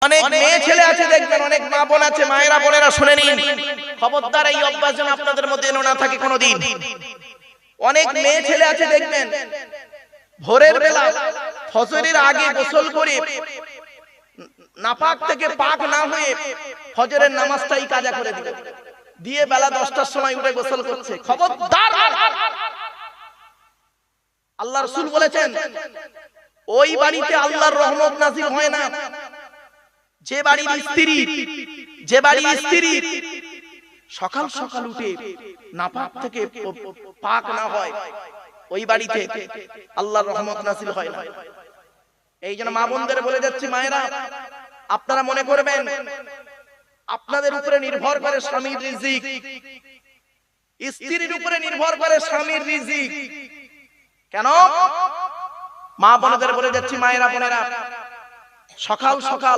অনেক মেয়ে ছেলে আছে দেখবেন, অনেক মা বোন আছে, মায়েরা বোনেরা শুনে নিন, খবরদার এই অভ্যাস যেন আপনাদের মধ্যে এনো না থাকে কোনোদিন। অনেক মেয়ে ছেলে আছে দেখবেন, ভোরের বেলা ফজরের আগে গোসল করে নাপাক থেকে পাক না হয়ে ফজরের নামাজটাই কাজা করে দিবে, দিয়ে বেলা 10টার সময় উঠে গোসল করছে। খবরদার! আল্লাহ রাসূল বলেছেন ওই বাড়িতে আল্লাহর রহমত নাযিল হয় না। যে বাড়ির স্ত্রী সকাল সকাল উঠে নাপাক থেকে পাক না হয়, ওই বাড়িতে আল্লাহর রহমত নাযিল হয় না। এই জন্য মা বোনদের বলে যাচ্ছি, মায়েরা আপনারা মনে করবেন আপনাদের উপরে নির্ভর করে স্বামীর রিজিক, স্ত্রীর উপরে নির্ভর করে স্বামীর রিজিক। কেন? মা বোনদের বলে যাচ্ছি, মায়েরা বোনেরা, সকাল সকাল